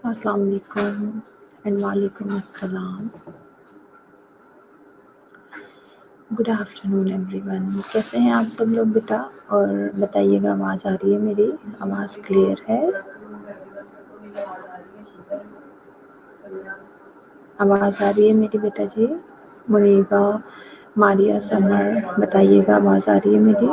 السلام علیکم اینڈ وعلیکم السلام. Good afternoon everyone. कैसे हैं आप सब लोग बेटा? और बताइएगा आवाज़ आ रही है मेरी? आवाज़ क्लियर है? आवाज़ आ रही है मेरी बेटा जी? मुनीबा, मारिया, समर, बताइएगा आवाज़ आ रही है मेरी?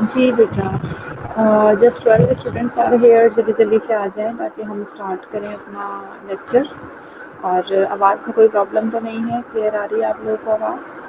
जी बेटा, जस्ट 12 स्टूडेंट्स आर हेयर। जल्दी जल्दी से आ जाएं ताकि हम स्टार्ट करें अपना लेक्चर। और आवाज़ में कोई प्रॉब्लम तो नहीं है? क्लियर आ रही है आप लोगों को आवाज़?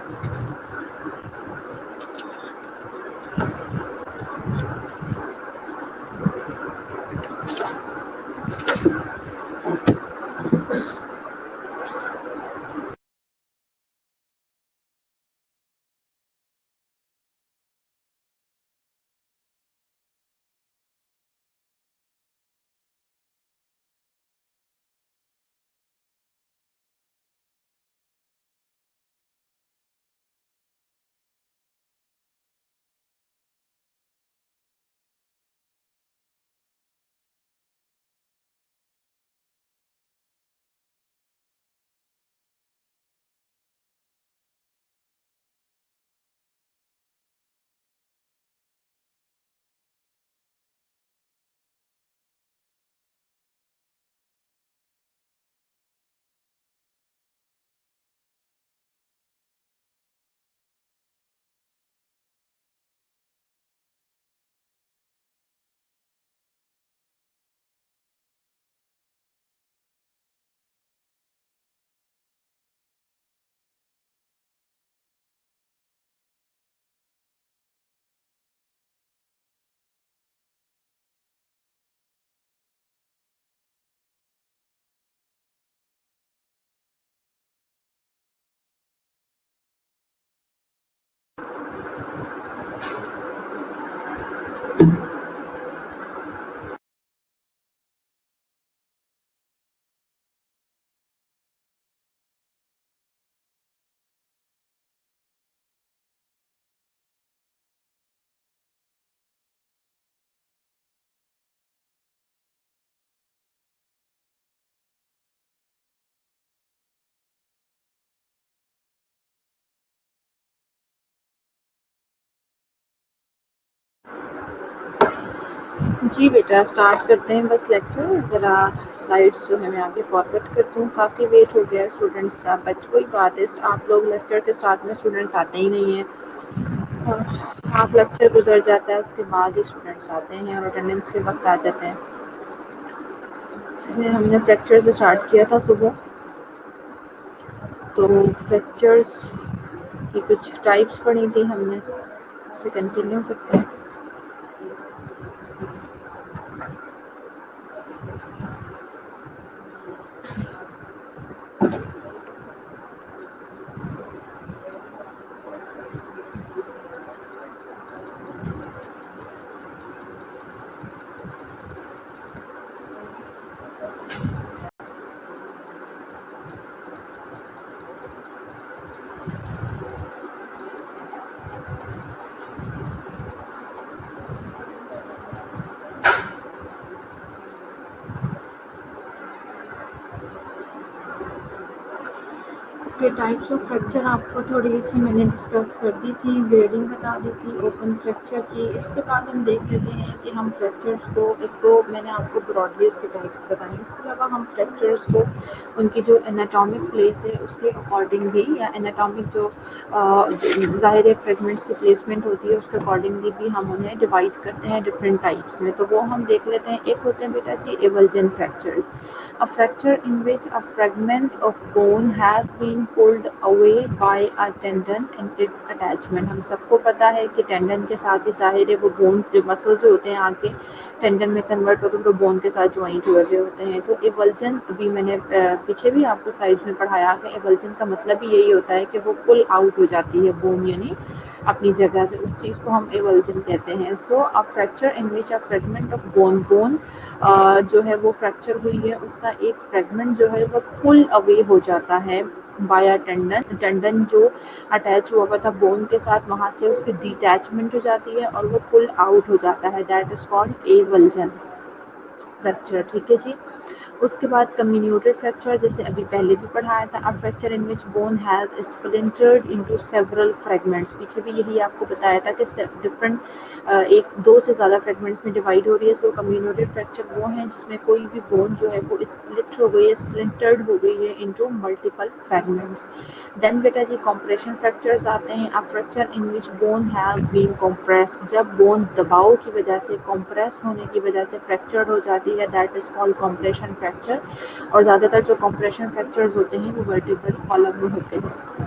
जी बेटा, स्टार्ट करते हैं बस लेक्चर। ज़रा स्लाइड्स जो है मैं आगे फॉरवर्ड करती हूँ। काफ़ी वेट हो गया है स्टूडेंट्स का, बट कोई बात है, आप लोग लेक्चर के स्टार्ट में स्टूडेंट्स आते ही नहीं हैं। हाफ लेक्चर गुजर जाता है, उसके बाद ही स्टूडेंट्स आते हैं और अटेंडेंस के वक्त आ जाते हैं। चलिए, हमने फ्रैक्चर से स्टार्ट किया था सुबह, तो फ्रैक्चर्स की कुछ टाइप्स पढ़ी थी हमने, उसे कंटिन्यू करते हैं। کہ ٹائپس آف فریکچر آپ کو تھوڑی سی میں نے ڈسکس کر دی تھی، گریڈنگ بتا دی تھی اوپن فریکچر کی. اس کے بعد ہم دیکھ لیتے ہیں کہ ہم فریکچرس کو، ایک تو میں نے آپ کو براڈلی اس کے ٹائپس بتائیں، اس کے علاوہ ہم فریکچرس کو ان کی جو انیٹامک پلیس ہے اس کے اکارڈنگ بھی، یا انیٹامک جو ظاہر فریگمنٹس کی پلیسمنٹ ہوتی ہے اس کے اکارڈنگلی بھی ہم انہیں ڈیوائڈ کرتے ہیں ڈفرینٹ ٹائپس میں. تو وہ ہم دیکھ لیتے ہیں. ایک ہوتے ہیں بیٹا جی ایولجن fractures. A fracture in which a fragment of bone has been pulled away by a tendon and its attachment. ہم سب کو پتا ہے کہ ٹینڈن کے ساتھ ہی ظاہر ہے وہ بون جو مسل جو ہوتے ہیں آگے ٹینڈن میں کنورٹ ہو کر بون کے ساتھ جوائنٹ ہوئے ہوئے ہوتے ہیں. تو ایولجن ابھی میں نے پیچھے بھی آپ کو سلائڈس میں پڑھایا کہ ایولجن کا مطلب بھی یہی ہوتا ہے کہ وہ پل آؤٹ ہو جاتی ہے بون، یعنی اپنی جگہ سے، اس چیز کو ہم ایولجن کہتے ہیں. سو a fracture in which a fragment of bone جو ہے وہ فریکچر ہوئی ہے، اس کا ایک فریگمنٹ جو ہے وہ پل اوے ہو جاتا ہے بایا ٹینڈن. ٹینڈن جو اٹیچ ہوا ہوا تھا بون کے ساتھ وہاں سے اس کی ڈیٹیچمنٹ ہو جاتی ہے اور وہ پل آؤٹ ہو جاتا ہے. That is called avulsion fracture. ٹھیک ہے جی. اس کے بعد کمیونیوٹر فریکچر، جیسے ابھی پہلے بھی پڑھایا تھا. Fracture in which bone has splintered into several fragments. پیچھے بھی یہی آپ کو بتایا تھا کہ ڈفرنٹ ایک دو سے زیادہ فریگمنٹس میں ڈیوائڈ ہو رہی ہے. سو کمیونیوٹر فریکچر وہ ہیں جس میں کوئی بھی بون جو ہے وہ اسپلٹ ہو گئی ہے، اسپلنٹرڈ ہو گئی ہے انٹو ملٹیپل فریگمنٹس. دین بیٹا جی کمپریشن فریکچرز آتے ہیں. Fracture in which bone has been compressed. جب بون دباؤ کی وجہ سے، کمپریس ہونے کی وجہ سے فریکچرڈ ہو جاتی ہے، that is called compression fracture. اور زیادہ تر جو کمپریشن فریکچرز ہوتے ہیں وہ ورٹیبرل کالم میں ہوتے ہیں.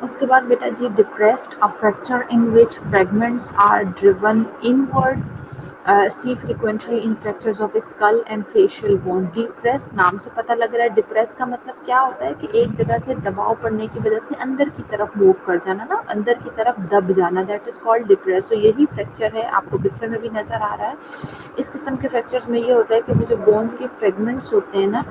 اس کے بعد بیٹا جی depressed, a fracture in which fragments are driven inward. See frequently in fractures of skull and facial bone. Depressed نام سے پتہ لگ رہا ہے. ڈپریس کا مطلب کیا ہوتا ہے کہ ایک جگہ سے دباؤ پڑنے کی وجہ سے اندر کی طرف موو کر جانا نا، اندر کی طرف دب جانا. That is called depress. تو یہی فریکچر ہے، آپ کو پکچر میں بھی نظر آ رہا ہے. اس قسم کے فریکچرز میں یہ ہوتا ہے کہ وہ جو بون کے فریگمنٹس ہوتے ہیں نا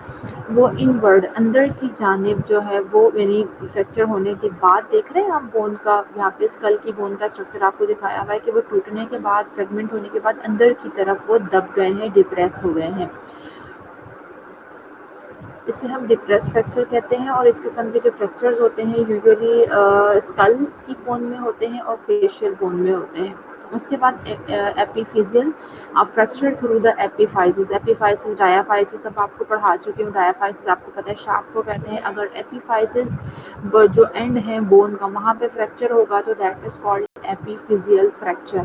وہ انورڈ اندر کی جانب جو ہے وہ، یعنی فریکچر ہونے کے بعد دیکھ رہے ہیں آپ بون کا، یہاں پہ اسکل کی بون کا اسٹرکچر آپ کو دکھایا ہوا ہے کہ وہ ٹوٹنے کے بعد، فریگمنٹ ہونے کے بعد اندر کی طرف وہ دب گئے ہیں، ڈپریس ہو گئے ہیں. اسے ہم ڈپریس فریکچر کہتے ہیں. اور اس قسم کے جو فریکچرز ہوتے ہیں یوزلی اسکل کی بون میں ہوتے ہیں اور فیشیل بون میں ہوتے ہیں. اس کے بعد ایپیفیزیل، فریکچر تھرو دا ایپیفائزز. ایپیفائزز ڈایافائزز اب آپ کو پڑھا چکی ہوں. ڈایافائزز آپ کو پتہ ہے شافٹ کو کہتے ہیں. اگر ایپیفائزز جو اینڈ ہیں بون کا وہاں پہ فریکچر ہوگا تو دیٹ از کالڈ ایپیفیزیل فریکچر.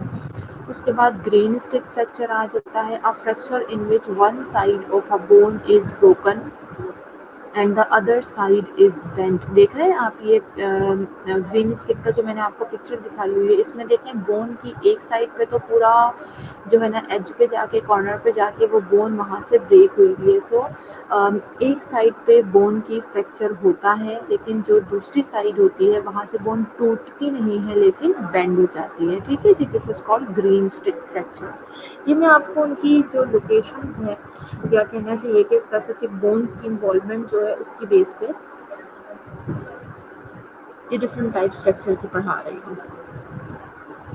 اس کے بعد گرین اسٹک فریکچر آ جاتا ہے. a fracture in which one side of a bone is broken and the other side is bent. دیکھ رہے ہیں آپ یہ گرین اسٹک کا جو میں نے آپ کو پکچر دکھائی ہوئی ہے، اس میں دیکھیں بون کی ایک سائڈ پہ تو پورا جو ہے نا ایج پہ جا کے، کارنر پہ جا کے وہ بون وہاں سے بریک ہوئی ہوئی ہے. سو ایک سائڈ پہ بون کی فریکچر ہوتا ہے لیکن جو دوسری سائڈ ہوتی ہے وہاں سے بون ٹوٹتی نہیں ہے لیکن بینڈ ہو جاتی ہے. ٹھیک ہے جی. This is called greenstick fracture. یہ میں آپ کو ان کی جو لوکیشنز ہیں یا کہنا چاہیے کہ اسپیسیفک بونز کی انوالومنٹ جو ہے اس کی بیس پہ یہ ڈفرنٹ ٹائپس فریکچر کی پڑھا رہی ہوں.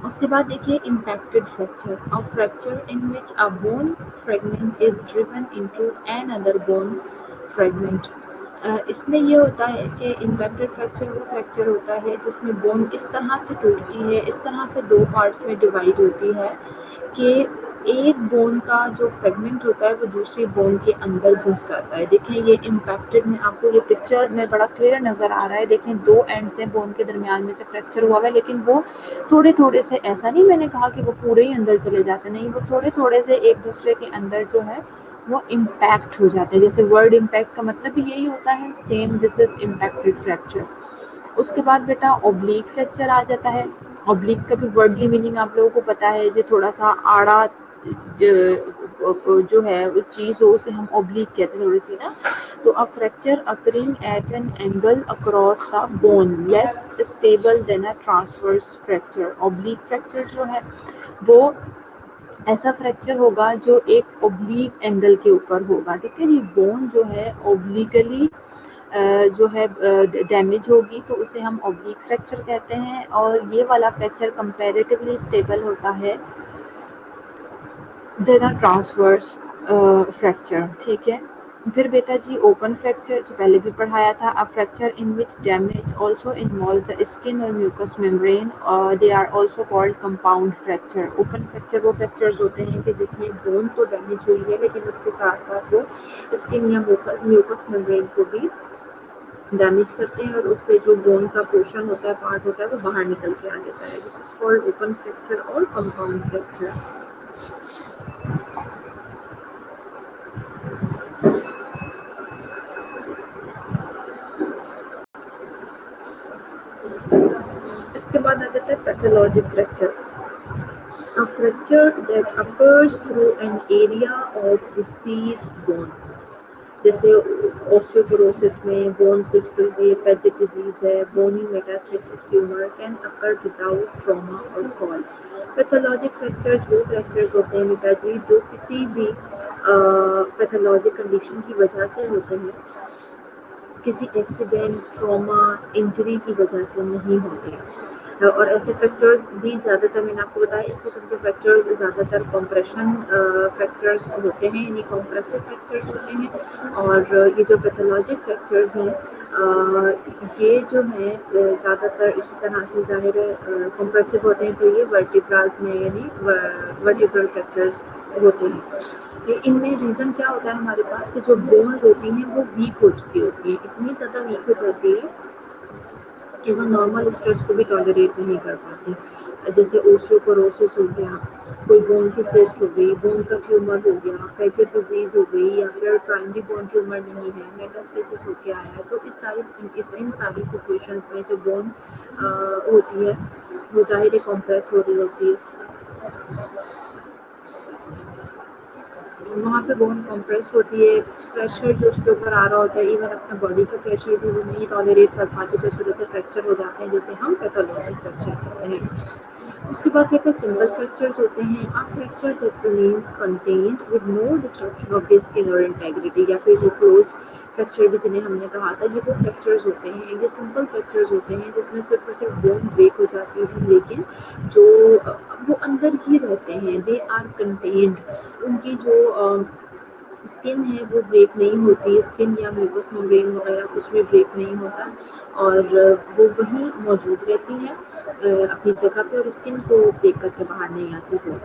اس کے بعد دیکھیے impacted fracture. A fracture in which a bone fragment is driven into another bone fragment. اس میں یہ ہوتا ہے کہ امپیکٹڈ فریکچر وہ فریکچر ہوتا ہے جس میں بون اس طرح سے ٹوٹتی ہے، اس طرح سے دو پارٹس میں ڈیوائڈ ہوتی ہے کہ ایک بون کا جو فریگمنٹ ہوتا ہے وہ دوسری بون کے اندر گھس جاتا ہے. دیکھیں یہ امپیکٹڈ میں آپ کو یہ پکچر میں بڑا کلیئر نظر آ رہا ہے. دیکھیں دو اینڈ سے بون کے درمیان میں سے فریکچر ہوا ہوا ہے لیکن وہ تھوڑے تھوڑے سے، ایسا نہیں میں نے کہا کہ وہ پورے ہی اندر چلے جاتے، نہیں، وہ تھوڑے تھوڑے سے ایک دوسرے کے اندر جو ہے وہ امپیکٹ ہو جاتے ہیں. جیسے ورڈ امپیکٹ کا مطلب بھی یہی ہوتا ہے، same this is impacted fracture. اس کے بعد بیٹا اوبلیک فریکچر آ جاتا ہے. اوبلیک کا بھی ورڈلی میننگ آپ لوگوں کو پتا ہے، جو تھوڑا سا آڑا جو ہے وہ چیز ہو اسے ہم اوبلیک کہتے ہیں تھوڑی سی نا. تو a fracture occurring at an angle across the bone less stable than a transverse fracture. oblique fracture جو ہے وہ ایسا فریکچر ہوگا جو ایک اوبلیک اینگل کے اوپر ہوگا. ٹھیک ہے جی. بون جو ہے اوبلیکلی جو ہے ڈیمیج ہوگی تو اسے ہم اوبلیک فریکچر کہتے ہیں. اور یہ والا فریکچر کمپیریٹیولی اسٹیبل ہوتا ہے دین ٹرانسورس فریکچر. ٹھیک ہے. फिर बेटा जी ओपन फ्रैक्चर जो पहले भी पढ़ाया था, a fracture in which damage also involve the skin और म्यूकस मेम्ब्रेन, और they are also called compound fracture. Open fracture वो फ्रैक्चर्स होते हैं कि जिसमें बोन तो डैमेज हुई है लेकिन उसके साथ साथ वो स्किन या म्यूकस मेम्ब्रेन को भी डैमेज करते हैं और उससे जो बोन का पोर्शन होता है, पार्ट होता है, वो बाहर निकल के आ जाता है। This is called open fracture और कंपाउंड फ्रैक्चर। इसके बाद आ जाता है pathologic fracture. A fracture that occurs through an area of deceased bone, जैसे ऑस्टियोपोरोसिस में बोन सिस्टल है, पेजिट डिजीज है, bony metastasis tumour can occur without trauma और फॉल। पैथोलॉजिक फ्रैक्चर्स वो फ्रैक्चर्स होते हैं बेटा जी जो किसी भी पैथोलॉजिक कंडीशन की वजह से होते हैं, किसी एक्सीडेंट, ट्रॉमा, इंजरी की वजह से नहीं होते। और ऐसे फ्रैक्चर्स भी ज़्यादातर मैंने आपको बताया इस किस्म के फ्रैक्चर्स ज़्यादातर कॉम्प्रेशन फ्रैक्चर्स होते हैं, यानी कॉम्प्रेसिव फ्रैक्चर्स होते हैं। और ये जो पैथोलॉजिक फ्रैक्चर्स हैं ये जो हैं ज़्यादातर इसी तरह से ज़ाहिर है कॉम्प्रेसिव होते हैं, तो ये वर्टिब्रास में यानी वर्टिब्रल फ्रैक्चर्स होते हैं। इनमें रीज़न क्या होता है हमारे पास कि जो बोन्स होती हैं वो वीक हो चुकी होती हैं, इतनी ज़्यादा वीक हो जाती है कि वो नॉर्मल स्ट्रेस को भी टॉलरेट नहीं कर पाती। जैसे ओस्टियोपोरोसिस हो गया, कोई बोन की सिस्ट हो गई, बोन का ट्यूमर हो गया, पेजिट डिजीज हो गई, या फिर प्राइमरी बोन ट्यूमर नहीं है, मेटास्टेसिस हो गया है, तो इन सारी सिचुएशंस में जो बोन होती है वो ज़ाहिर है कॉम्प्रेस हो रही होती है, वहाँ पे बोन कॉम्प्रेस होती है, प्रेशर जो उसके ऊपर आ रहा होता है, इवन अपने बॉडी का प्रेशर भी वो नहीं टॉलरेट कर पाती, तो इस वजह से फ्रैक्चर हो जाते हैं, जिसे हम पैथोलॉजिक फ्रैक्चर कहते हैं। उसके बाद कहते हैं सिंपल फ्रैक्चर्स होते हैं, a fracture that remains contained with no destruction of the skin और इंटेग्रिटी, या फिर जो क्लोज फ्रैक्चर भी जिन्हें हमने कहा था, ये वो फ्रैक्चर्स होते हैं, ये सिंपल फ्रैक्चर्स होते हैं जिसमें सिर्फ और सिर्फ बोन ब्रेक हो जाती है, लेकिन जो वो अंदर ही रहते हैं, दे आर कंटेन्ड, उनकी जो स्किन है वो ब्रेक नहीं होती, स्किन या म्यूकस मेम्ब्रेन वगैरह कुछ भी ब्रेक नहीं होता, और वो वहीं मौजूद रहती हैं अपनी जगह पे, और स्किन को ब्रेक करके बाहर नहीं आती वो।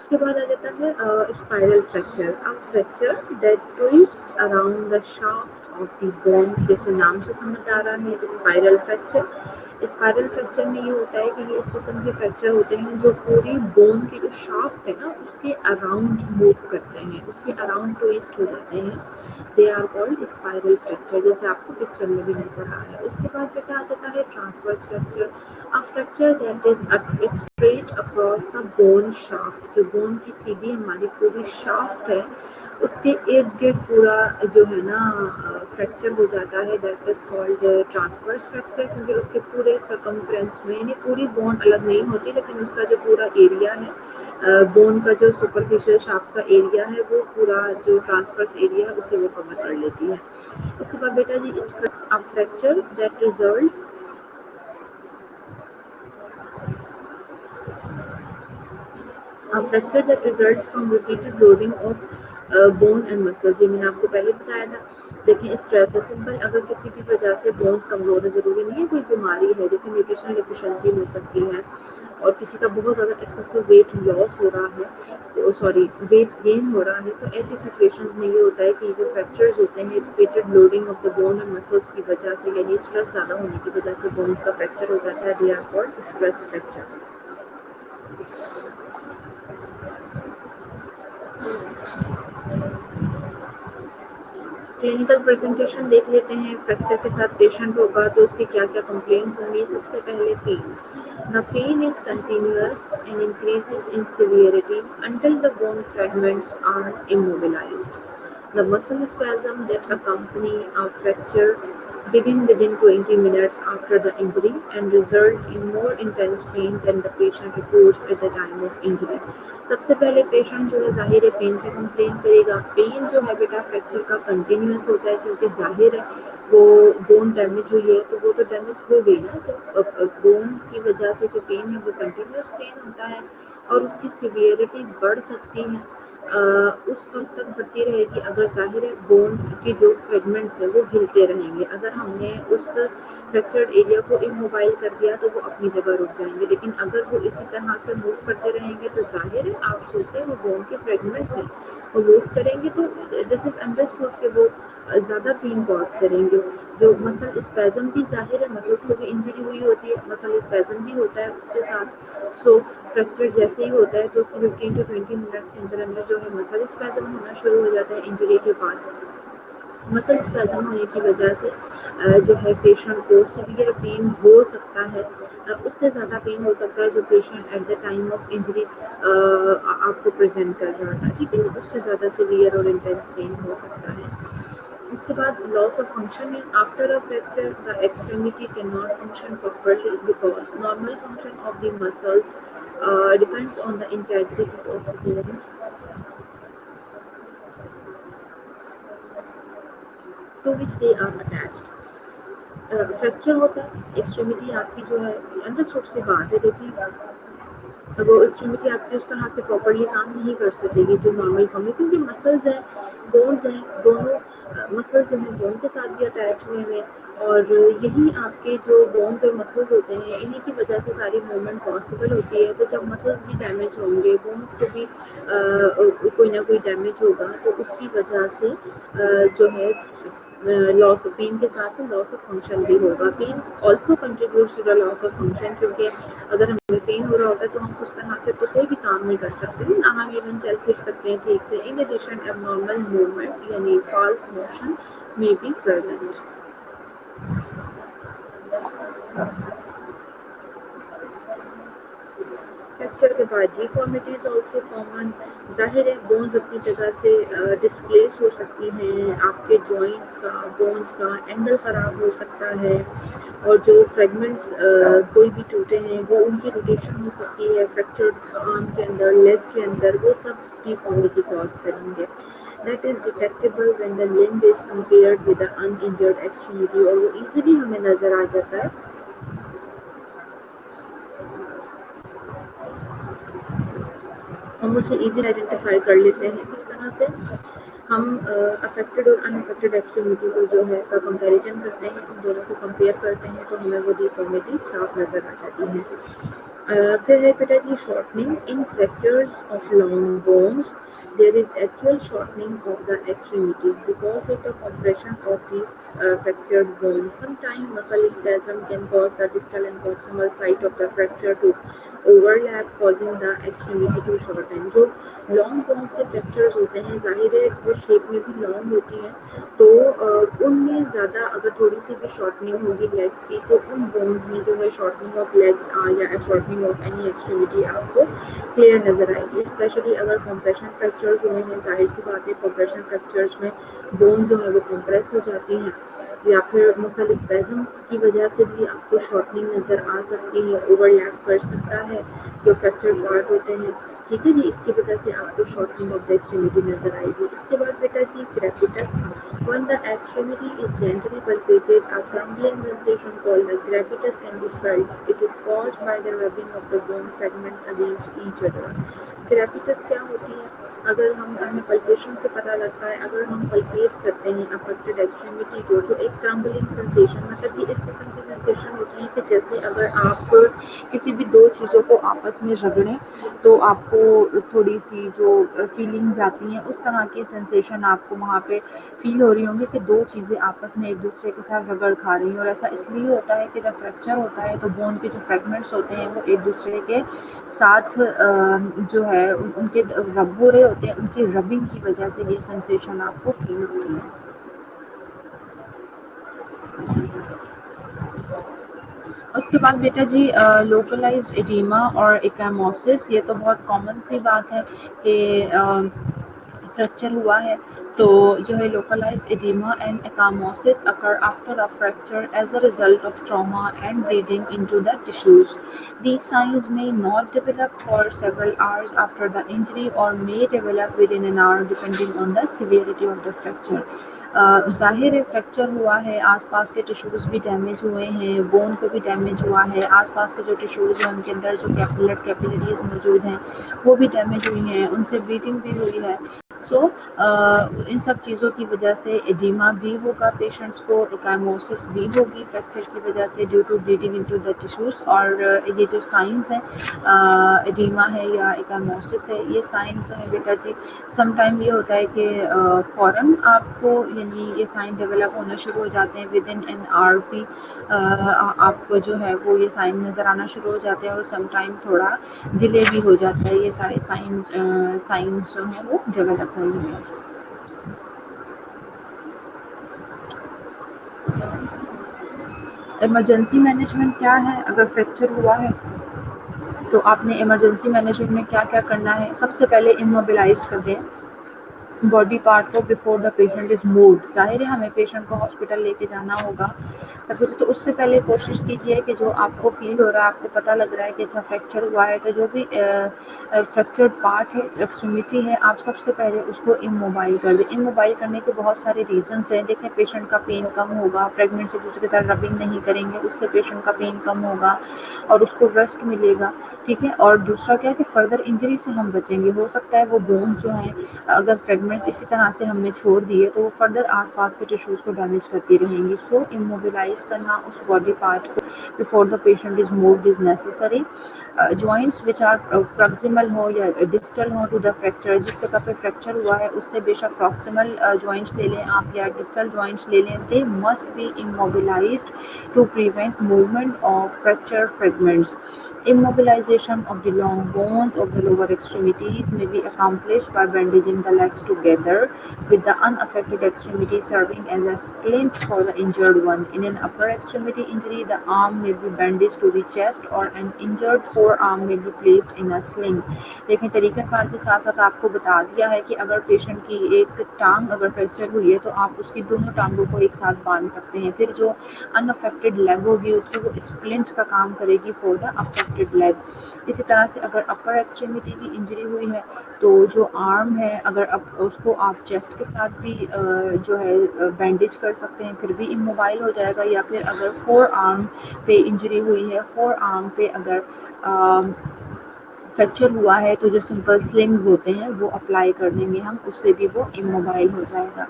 उसके बाद आ जाता है spiral fracture, a fracture that twist around the shaft of the bone, जैसे नाम से समझ आ रहा है स्पाइरल फ्रैक्चर। स्पाइरल फ्रैक्चर में ये होता है कि ये इस किस्म के फ्रैक्चर होते हैं जो पूरी बोन की जो शाफ्ट है ना उसके अराउंड मूव करते हैं, उसके अराउंड ट्विस्ट हो जाते हैं, they are called spiral fracture, जैसे आपको पिक्चर में भी नजर आ रहा है। उसके बाद बेटा आ जाता है transverse fracture, a fracture that is straight across the bone shaft, जो बोन की सीधी हमारी पूरी शाफ्ट है उसके इर्द गिर्द पूरा जो है ना फ्रैक्चर हो जाता है, that is called transverse fracture, क्योंकि उसके पूरे सरकमफ्रेंस में यानी पूरी बोन अलग नहीं होती लेकिन उसका जो पूरा एरिया है बोन का जो सुपरफिशियल शाफ्ट का एरिया है वो पूरा जो ट्रांसवर्स एरिया है उसे वो कवर कर लेती है। इसके बाद बेटा जी stress of fracture that results, A fracture that results from repeated loading of bone and muscles, ये मैंने आपको पहले बताया था। देखिए स्ट्रेस है सिंपल, अगर किसी भी वजह से बोन्स कमजोर है, जरूरी नहीं है कोई बीमारी है, जैसे न्यूट्रिशनल डिफिशिएंसी हो सकती है और किसी का बहुत ज़्यादा एक्सेसिव वेट लॉस हो रहा है, तो सॉरी वेट गेन हो रहा है, तो ऐसी सिचुएशंस में ये होता है कि जो फ्रैक्चर्स होते हैं repeated loading of the bone and muscles की वजह से, यानी स्ट्रेस ज़्यादा होने की वजह से बोन्स का फ्रैक्चर हो जाता है, they are called stress fractures. Clinical presentation देख लेते हैं, फ्रैक्चर के साथ पेशेंट होगा तो उसकी क्या क्या कंप्लेंट्स होंगी। सबसे पहले pain, the pain is continuous and increases in severity until the bone fragments are immobilized. The muscle spasm that accompany a fracture begin within 20 minutes after the injury and result in more intense pain than the patient reports at the time of injury. सबसे पहले patient जो है ज़ाहिर है pen की complain करेगा। Pen जो है बेटा फ्रैक्चर का कंटिन्यूस होता है क्योंकि ज़ाहिर है वो बोन डैमेज हुई है तो वो तो डैमेज हो गई ना, तो बोन की वजह से जो पेन है वो कंटिन्यूस पेन होता है और उसकी सीवियरिटी बढ़ सकती है। उस वक्त तक बढ़ती रहेगी अगर ज़ाहिर है बोन की जो फ्रेगमेंट्स है वो हिलते रहेंगे। अगर हमने उस फ्रैक्चर्ड एरिया को इमोबाइल कर दिया तो वो अपनी जगह रुक जाएंगे, लेकिन अगर वो इसी तरह से मूव करते रहेंगे तो ज़ाहिर है आप सोचें वो बोन के फ्रेगमेंट्स हैं वो मूव करेंगे तो दिस इज़ अंडरस्टूड कि वो ज़्यादा पेन कॉज करेंगे। जो मसल स्पैज़म भी ज़ाहिर है मसल्स को भी इंजरी हुई होती है, मसल स्पैज़म भी होता है उसके साथ। सो फ्रैक्चर जैसे ही होता है तो उसके 15 टू 20 मिनट्स के अंदर अंदर जो है मसल स्पैज़म होना शुरू हो जाता है इंजरी के बाद। मसल स्पैज़म होने की वजह से जो है पेशेंट को सीवियर पेन हो सकता है, उससे ज़्यादा पेन हो सकता है जो patient at the time of injury आपको प्रेजेंट कर रहा था, ठीक है, उससे ज़्यादा सीवियर और इंटेंस पेन हो सकता है। उसके बाद loss of functioning after a fracture the extremity can not function properly because normal function of the muscles depends on the integrity of the bones to which they are attached. Fracture होता है extremity आपकी जो है understood सी बात है, देखिए वो extremity आपकी उस तरह से प्रॉपर्ली काम नहीं कर सकेगी जो नॉर्मल काम है क्योंकि मसल्स हैं बोन्स हैं दोनों मसल्स जो हैं बोन के साथ भी अटैच हुए हैं और यही आपके जो बोन्स और मसल्स होते हैं इन्हीं की वजह से सारी मूवमेंट पॉसिबल होती है। तो जब मसल्स भी डैमेज होंगे बोन्स को भी कोई ना कोई डैमेज होगा तो उसकी वजह से जो है लॉस ऑफ पेन के साथ में लॉस ऑफ फंक्शन भी होगा। Pain also contributes to the loss of function क्योंकि अगर हमें पेन हो रहा होता है तो हम उस तरह से तो कोई भी काम नहीं कर सकते ना, हम इवन चल फिर सकते हैं ठीक से। इन एडिशन एबनॉर्मल मूवमेंट यानी फॉल्स मोशन में बी प्रेजेंट। फ्रैक्चर के बाद डिफॉर्मिटी इज ऑल्सो कॉमन। ज़ाहिर है बोन्स अपनी जगह से डिस्प्लेस हो सकती हैं, आपके जॉइंट्स का बोन्स का एंगल ख़राब हो सकता है और जो फ्रेगमेंट्स कोई भी टूटे हैं वो उनकी रोटेशन हो सकती है फ्रैक्चर्ड आर्म के अंदर लेग के अंदर, वो सब डिफॉर्मिटी कॉज करेंगे। That is detectable when the limb is compared with the uninjured extremity और वो इजीली हमें नज़र आ जाता है। हम उसे इजीली आइडेंटिफाई कर लेते हैं किस तरह से हम अफेक्टेड और अनअफेक्टेड एक्सट्रीमिटी को जो है का कंपैरिजन करते हैं, उन दोनों को कंपेयर करते हैं तो हमें वो डिफॉर्मिटी साफ नज़र आ जाती है। फिर है बेटा जी shortening in fractures of long bones there is actual shortening of the extremity because of the compression of these fractured bones. Sometimes muscle spasm can cause the distal and proximal site of the fracture to overlap causing the extremity to shorten. जो long bones के fractures होते हैं ज़ाहिर है वो shape में भी long होती हैं तो उनमें ज़्यादा अगर थोड़ी सी भी शॉर्टनिंग होगी लेग्स की तो उन बोन्स में जो है शॉर्टनिंग ऑफ लेग्स या शॉर्टनिंग ऑफ एनी एक्सट्रीमिटी आपको क्लियर नज़र आएगी। स्पेशली अगर कंप्रेशन फ्रैक्चर्स हुए हैं ज़ाहिर सी बात है कंप्रेशन फ्रैक्चर्स में बोन्स जो है वो कंप्रेस हो जाती हैं या फिर मसल स्पैज़म की वजह से भी आपको शॉर्टनिंग नज़र आ सकती है, ओवरलैप कर सकता है जो फ्रैक्चर पार्ट होते हैं, ठीक है जी, इसकी वजह से आपको शॉर्टनिंग ऑफ द एक्सट्रीमिटी नज़र आएगी। इसके बाद बेटा जी crepitus when the extremity is gently palpated a crumbling sensation called the crepitus can be felt. It is caused by the rubbing of the bone fragments against each other. Crepitus क्या होती है? अगर हमें पल्पेशन से पता लगता है, अगर हम पल्पेट करते हैं अफेक्टेड एक्सट्रीमिटी को तो एक क्रम्बलिंग सेंसेशन मतलब ये इस किस्म की सेंसेशन होती है कि जैसे अगर आप किसी भी दो चीज़ों को आपस में रगड़ें तो आपको थोड़ी सी जो फीलिंग्स आती हैं उस तरह की सेंसेशन आपको वहाँ पे फील हो रही होंगी कि दो चीज़ें आपस में एक दूसरे के साथ रगड़ खा रही हैं। और ऐसा इसलिए होता है कि जब फ्रैक्चर होता है तो बोन के जो फ्रैगमेंट्स होते हैं वो एक दूसरे के साथ जो है उनके रब हो रहे होते हैं, उनकी रबिंग की वजह से ये सेंसेशन आपको फील होती है। उसके बाद बेटा जी लोकलाइज्ड एडिमा और एकामोसिस, ये तो बहुत कॉमन सी बात है कि फ्रैक्चर हुआ है تو جو ہے localized edema and ecchymosis occur after a fracture as a result of trauma and bleeding into the tissues. These signs may not develop for several hours after the injury or may develop within an hour depending on the severity of the fracture. ظاہر ہے fracture ہوا ہے، آس پاس کے tissues بھی damage ہوئے ہیں، bone کو بھی ڈیمیج ہوا ہے، آس پاس کے جو ٹیشوز ہیں ان کے اندر جو بلڈ کیپلریز موجود ہیں وہ بھی ڈیمیج ہوئی ہیں، ان سے بلیڈنگ بھی ہوئی ہے. سو ان سب چیزوں کی وجہ سے ایڈیما بھی ہوگا پیشنٹس کو، ایکائموسس بھی ہوگی فریکچر کی وجہ سے due to bleeding into the tissues. اور یہ جو سائنس ہیں ایڈیما ہے یا ایکائموسس ہے، یہ سائنس جو ہے بیٹا جی سم ٹائم یہ ہوتا ہے کہ فوراً آپ کو یعنی یہ سائن ڈیولپ ہونا شروع ہو جاتے ہیں with in an R P, آپ کو جو ہے وہ یہ سائن نظر آنا شروع ہو جاتے ہیں، اور سم ٹائم تھوڑا ڈیلے بھی ہو جاتا ہے یہ سارے سائنس جو ہیں وہ ڈیولپ ہونے میں. ایمرجنسی مینجمنٹ کیا ہے؟ اگر فریکچر ہوا ہے تو آپ نے ایمرجنسی مینجمنٹ میں کیا کیا کرنا ہے؟ سب سے پہلے اموبلائز کر دیں باڈی پارٹ کو before the patient is moved. ظاہر ہے ہمیں پیشنٹ کو ہاسپٹل لے کے جانا ہوگا، تو اس سے پہلے کوشش کیجیے کہ جو آپ کو فیل ہو رہا ہے، آپ کو پتہ لگ رہا ہے کہ اچھا فریکچر ہوا ہے، تو جو بھی فریکچرڈ پارٹ ہے، ایکسٹریمٹی ہے، آپ سب سے پہلے اس کو اموبائل کر دیں. اموبائل کرنے کے بہت سارے ریزنس ہیں. دیکھیں پیشنٹ کا پین کم ہوگا، فریگمنٹ سے دوسرے کے ساتھ ربنگ نہیں کریں گے، اس سے پیشنٹ کا پین کم ہوگا اور اس کو ریسٹ ملے گا. ٹھیک ہے. اور دوسرا کیا ہے کہ فردر انجری سے ہم بچیں گے. ہو سکتا ہے وہ بونز جو ہیں اگر فریگمنٹس اسی طرح سے ہم نے چھوڑ دیے تو وہ فردر آس پاس کے ٹیشوز کو ڈیمیج کرتی رہیں گی. سو اموبلائز کرنا اس باڈی پارٹ کو before the patient is moved is necessary. Joints which are proximal ہو یا ڈسٹل ہو ٹو دا فریکچر، جس جگہ پہ فریکچر ہوا ہے اس سے بے شک پروکسیمل جوائنٹس لے لیں آپ یا ڈسٹل جوائنٹس لے لیں. They must be immobilized to prevent movement of fracture fragments. Immobilization of the long bones of the lower extremities may be accomplished by bandaging the legs together with the unaffected extremity serving as a splint for the injured one. In an upper extremity injury, the arm may be bandaged to the chest or an injured forearm may be placed in a sling. لیکن طریقہ کار کے ساتھ ساتھ آپ کو بتا دیا ہے کہ اگر پیشنٹ کی ایک ٹانگ اگر فریکچر ہوئی ہے تو آپ اس کی دونوں ٹانگوں کو ایک ساتھ باندھ سکتے ہیں. پھر جو ان افیکٹڈ لیگ ہوگی اس کی وہ اسپلنٹ کا کام کرے گی فور دا افیکٹڈ لیگ. اسی طرح سے اگر اپر ایکسٹریمٹی کی انجری ہوئی ہے تو جو آرم ہے اگر اس کو آپ چیسٹ کے ساتھ بھی جو ہے بینڈیج کر سکتے ہیں، پھر بھی اموبائل ہو جائے گا. یا پھر اگر فور آرم پہ انجری ہوئی ہے، فور آرم پہ اگر فریکچر ہوا ہے تو جو سمپل سلنگز ہوتے ہیں وہ اپلائی کر دیں گے ہم، اس سے بھی وہ اموبائل ہو جائے گا.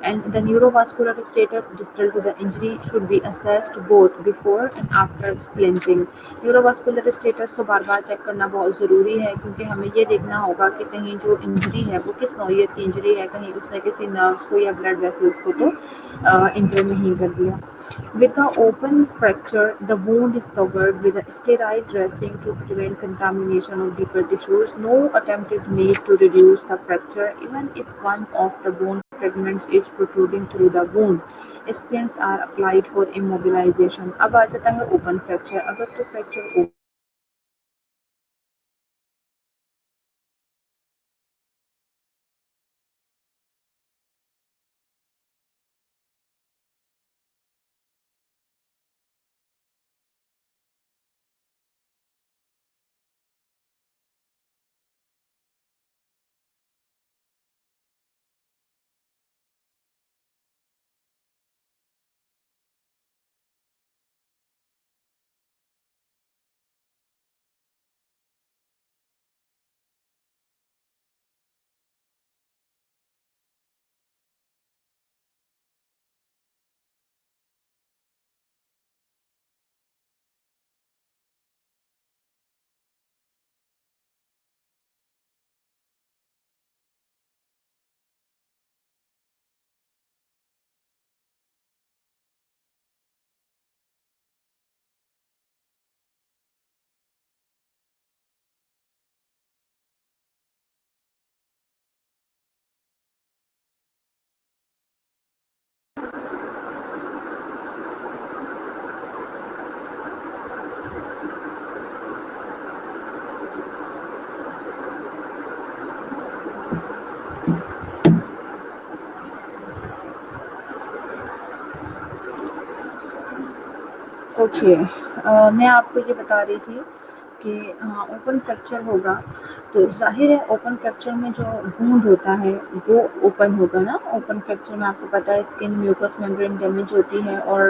And the neurovascular status distal to the injury should be assessed both before and after splinting. Neurovascular status تو بار بار چیک کرنا بہت ضروری ہے کیونکہ ہمیں یہ دیکھنا ہوگا کہ کہیں جو انجری ہے وہ کس نوعیت کی انجری ہے، کہیں اس نے کسی نروس کو یا بلڈ ویسلز کو تو انجر نہیں کر دیا. With the open fracture, the wound is covered with a sterile dressing to prevent contamination of deeper tissues. No attempt is made to reduce the fracture, even if one of the bone fragments is protruding through the wound. Splints are applied for immobilization. اب آ جاتا ہے open fracture. اگر تو fracture okay, میں آپ کو یہ بتا رہی تھی کہ ہاں اوپن فریکچر ہوگا تو ظاہر ہے اوپن فریکچر میں جو وونڈ ہوتا ہے وہ اوپن ہوگا نا. اوپن فریکچر میں آپ کو پتہ ہے اسکن میوکس ممبرین ڈیمیج ہوتی ہے اور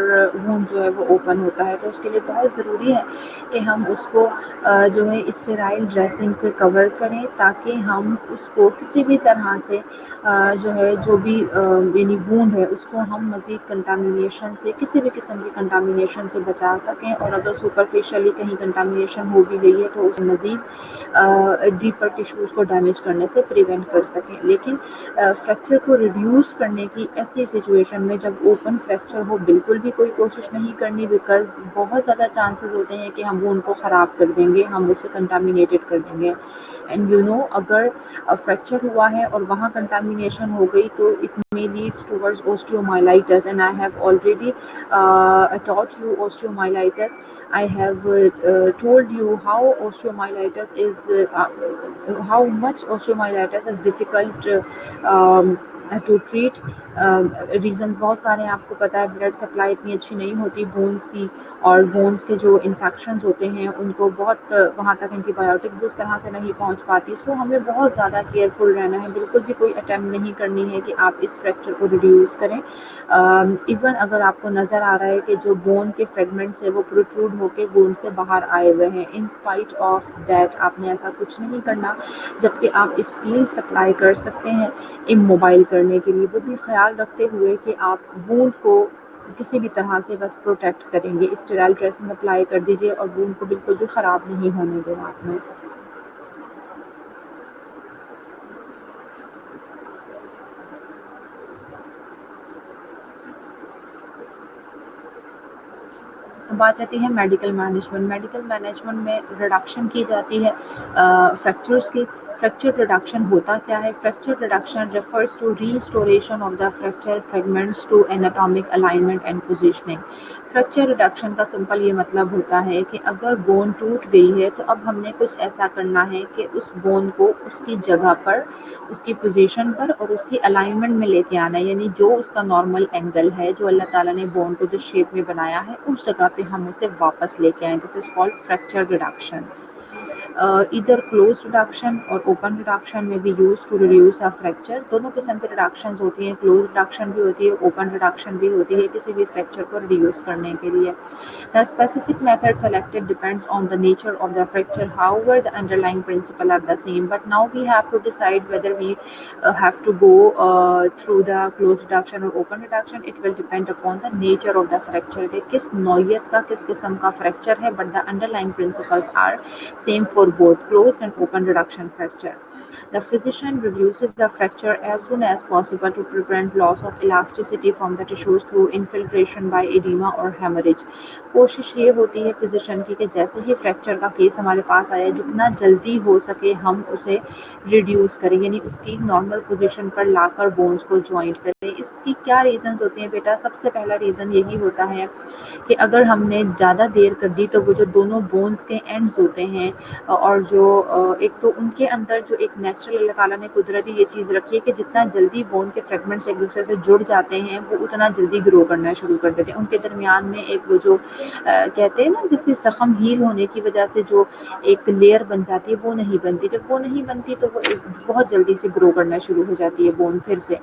وونڈ جو ہے وہ اوپن ہوتا ہے، تو اس کے لیے بہت ضروری ہے کہ ہم اس کو جو ہے اسٹیرائل ڈریسنگ سے کور کریں تاکہ ہم اس کو کسی بھی طرح سے جو ہے جو بھی یعنی وونڈ ہے اس کو ہم مزید کنٹامینیشن سے کسی بھی قسم کی کنٹامینیشن سے بچا سکیں، اور اگر سپرفیشلی کہیں کنٹامینیشن ہو بھی گئی ہے تو اس مزید ڈیپر ٹیشوز کو ڈیمیج کرنے سے پریونٹ کر سکیں. لیکن فریکچر کو ریڈیوس کرنے کی ایسی سچویشن میں جب اوپن فریکچر ہو بالکل بھی کوئی کوشش نہیں کرنی، بیکاز بہت زیادہ چانسز ہوتے ہیں کہ ہم وہ ان کو خراب کر دیں گے، ہم اسے کنٹامینیٹڈ کر دیں گے. اینڈ یو نو اگر فریکچر ہوا ہے اور وہاں کنٹامینیشن ہو گئی تو it may leads towards osteomyelitis, and I have already taught you osteomyelitis. I have told you how osteomyelitis is how much osteomyelitis is difficult to treat. Reasons بہت سارے ہیں، آپ کو پتہ ہے بلڈ سپلائی اتنی اچھی نہیں ہوتی بونس کی، اور بونس کے جو انفیکشنز ہوتے ہیں ان کو بہت وہاں تک اینٹی بایوٹک بھی اس طرح سے نہیں پہنچ پاتی. سو ہمیں بہت زیادہ کیئرفل رہنا ہے، بالکل بھی کوئی اٹیمپٹ نہیں کرنی ہے کہ آپ اس فریکچر کو ریڈیوس کریں. ایون اگر آپ کو نظر آ رہا ہے کہ جو بون کے فریگمنٹس ہیں وہ پروٹروڈ ہو کے بون سے باہر آئے ہوئے ہیں، ان اسپائٹ آف دیٹ آپ نے ایسا کچھ نہیں کرنا، جبکہ آپ اس پین سپلائی کر سکتے ہیں اموبائل کرنے کے لیے، وہ بھی خیال رکھتے ہوئے کہ آپ وونڈ کو کسی بھی طرح سے بس پروٹیکٹ کریں گے. اسٹیرائل ڈریسنگ اپلائی کر دیجیے اور وونڈ کو بالکل بھی خراب نہیں ہونے دینا آپ نے. بات آتی ہے میڈیکل مینجمنٹ. میڈیکل مینجمنٹ میں ریڈکشن کی جاتی ہے فریکچرز کی. فریکچر ریڈکشن ہوتا کیا ہے؟ Fracture reduction refers to restoration of the fracture fragments to anatomic alignment and positioning. Fracture reduction کا سمپل یہ مطلب ہوتا ہے کہ اگر بون ٹوٹ گئی ہے تو اب ہم نے کچھ ایسا کرنا ہے کہ اس بون کو اس کی جگہ پر، اس کی پوزیشن پر اور اس کی الائنمنٹ میں لے کے آنا ہے، یعنی جو اس کا نارمل اینگل ہے جو اللہ تعالیٰ نے بون کو جس شیپ میں بنایا ہے اس جگہ پہ ہم اسے واپس لے کے آئیں. This is called fracture reduction. ادھر کلوز ریڈکشن اور اوپن ریڈکشن میں بھی use to reduce a fracture. دونوں قسم کے ریڈکشنز ہوتی ہیں، کلوز ریڈکشن بھی ہوتی ہے، اوپن ریڈکشن بھی ہوتی ہے کسی بھی فریکچر کو ریڈیوس کرنے کے لیے. The specific method selected depends on the nature of the fracture. However, the underlying principles are the same. But now we have to decide whether we have to go through the closed reduction or open reduction. It will depend upon the nature of the fracture. کہ کس نوعیت کا کس قسم کا fracture ہے. But the underlying principles are same for both closed and open reduction fracture. The physician reduces the fracture as soon as possible to prevent loss of elasticity from the tissues through infiltration by edema or hemorrhage. کوشش یہ ہوتی ہے physician کی کہ جیسے ہی fracture کا case ہمارے پاس آیا جتنا جلدی ہو سکے ہم اسے ریڈیوس کریں، یعنی اس کی نارمل پوزیشن پر لا کر بونز کو جوائنٹ کریں. اس کی کیا ریزنز ہوتے ہیں بیٹا؟ سب سے پہلا ریزن یہی ہوتا ہے کہ اگر ہم نے زیادہ دیر کر دی تو وہ جو دونوں بونز کے اینڈز ہوتے ہیں اور جو ایک تو ان کے اندر جو ایک نیچرل اللہ تعالیٰ نے قدرتی یہ چیز رکھی ہے کہ جتنا جلدی بون کے فریگمنٹس ایک دوسرے سے جڑ جاتے ہیں وہ اتنا جلدی گرو کرنا شروع کر دیتے ہیں. ان کے درمیان میں ایک وہ جو کہتے ہیں نا جس سے زخم ہیل ہونے کی وجہ سے جو ایک لیئر بن جاتی ہے وہ نہیں بنتی. جب وہ نہیں بنتی تو وہ بہت جلدی سے گرو کرنا شروع ہو جاتی ہے بون پھر سے.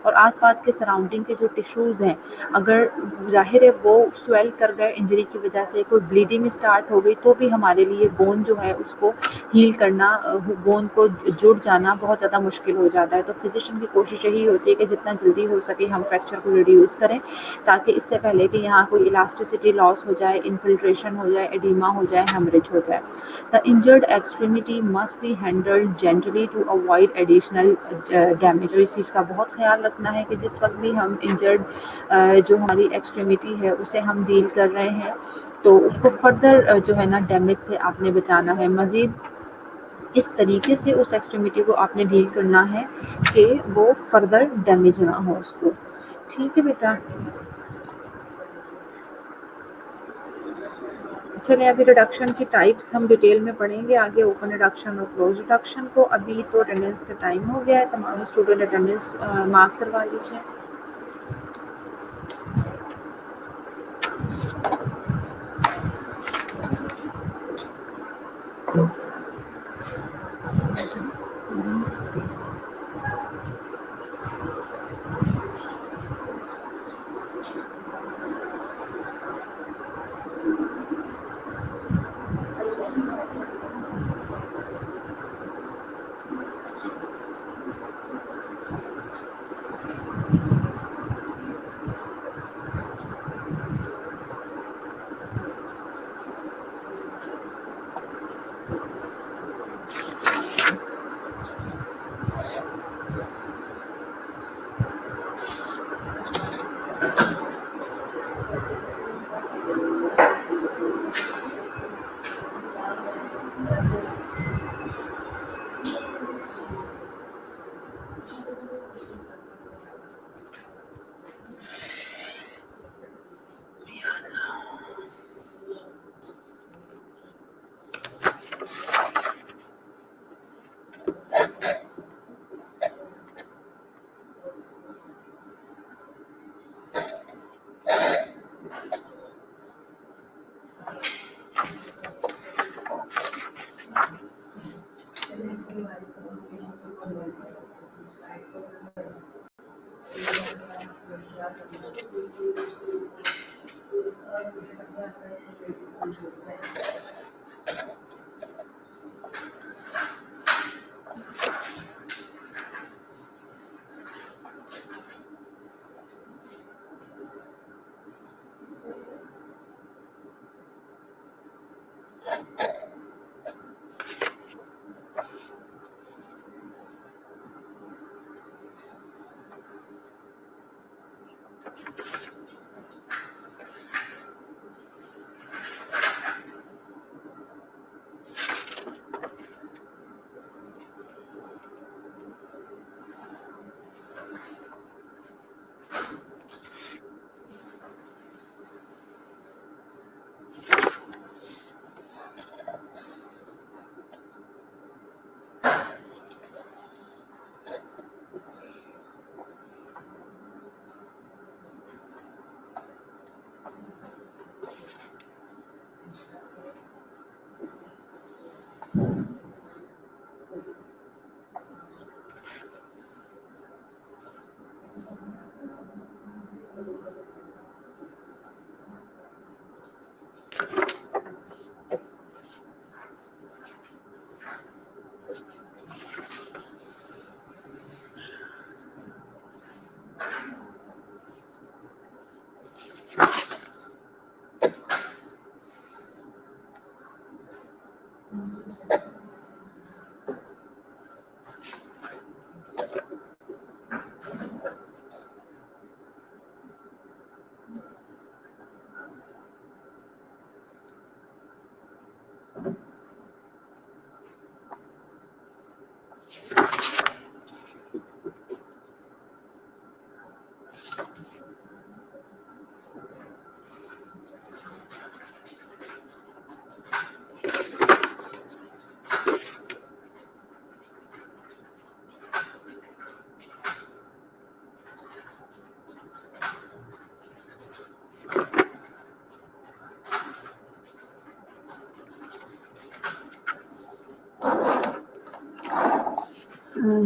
اور آس پاس کے سراؤنڈنگ کے جو ٹیشوز ہیں اگر ظاہر ہے وہ سویل کر گئے انجری کی وجہ سے، کوئی بلیڈنگ اسٹارٹ ہو گئی تو بھی ہمارے لیے بون جو ہے اس کو ہیل کرنا، بون کو جڑ جانا بہت زیادہ مشکل ہو جاتا ہے. تو فزیشین کی کوشش یہی ہوتی ہے کہ جتنا جلدی ہو سکے ہم فریکچر کو ریڈیوس کریں تاکہ اس سے پہلے کہ یہاں کوئی الاسٹیسٹی لاس ہو جائے، انفلٹریشن ہو جائے، ایڈیما ہو جائے، ہیمریج ہو جائے. The injured extremity must be handled gently to avoid additional damage. اور اس چیز کا بہت خیال رکھنا ہے کہ جس وقت بھی ہم انجرڈ جو ہماری ایکسٹریمٹی ہے اسے ہم ڈیل کر رہے ہیں تو اس کو فردر جو ہے نا ڈیمیج سے آپ نے بچانا ہے. مزید اس طریقے سے اس ایکسٹریمٹی کو آپ نے ڈیل کرنا ہے کہ وہ فردر ڈیمیج نہ ہو اس کو. ٹھیک ہے بیٹا، چلیں ابھی ریڈکشن کی ٹائپس ہم ڈیٹیل میں پڑھیں گے آگے، اوپن ریڈکشن اور کلوز ریڈکشن کو. ابھی تو اٹینڈنس کا ٹائم ہو گیا ہے، تمام اسٹوڈنٹ اٹینڈنس مارک کروا لیجیے.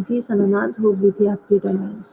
جی سناناز ہو گئی تھی آپ کی اٹینڈنس.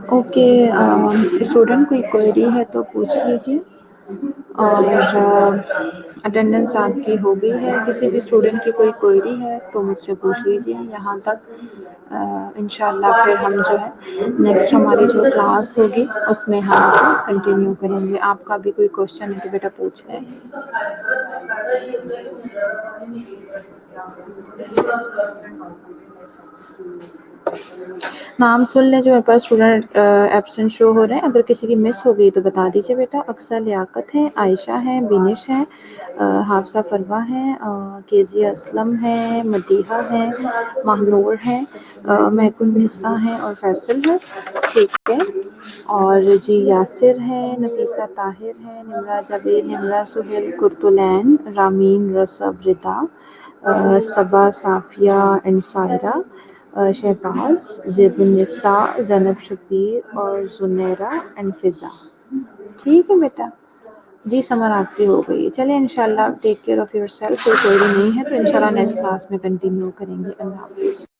اوکے، اسٹوڈنٹ کوئی کوئری ہے تو پوچھ لیجیے، اور اٹینڈنس آپ کی ہو گئی ہے، کسی بھی اسٹوڈنٹ کی کوئی کوئری ہے تو مجھ سے پوچھ لیجیے یہاں تک، انشاءاللہ پھر ہم جو ہے نیکسٹ ہماری جو کلاس ہوگی اس میں ہم اسے کنٹینیو کریں گے۔ آپ کا بھی کوئی کوشچن ہے تو بیٹا پوچھ لیں۔ نام سن لیں جو میرے پاس اسٹوڈنٹ ایبسنٹ شو ہو رہے ہیں، اگر کسی کی مس ہو گئی تو بتا دیجیے بیٹا۔ اقصیٰ لیاقت ہے، عائشہ ہے، بینش ہے، حافظہ فروہ ہے، کیزی اسلم ہے، مدیحہ ہے، مہنور ہے، مہک النساء ہے اور فیصل ہے، ٹھیک ہے، اور جی یاسر ہے، نفیسہ طاہر ہے، نمرہ جاوید، نمرہ سہیل، قرتلین، رامین، رسب، ردا، صبا، صافیہ اینڈ سائرہ، شہباز، زیب النساء، زینب شبیر اور زنیرہ اینڈ فضا، ٹھیک ہے بیٹا۔ جی سمر آپ کی ہو گئی ہے، چلیں انشاءاللہ take care of your self, کوئی کوئری نہیں ہے تو انشاءاللہ نیکسٹ کلاس میں کنٹینیو کریں گے۔ اللہ حافظ۔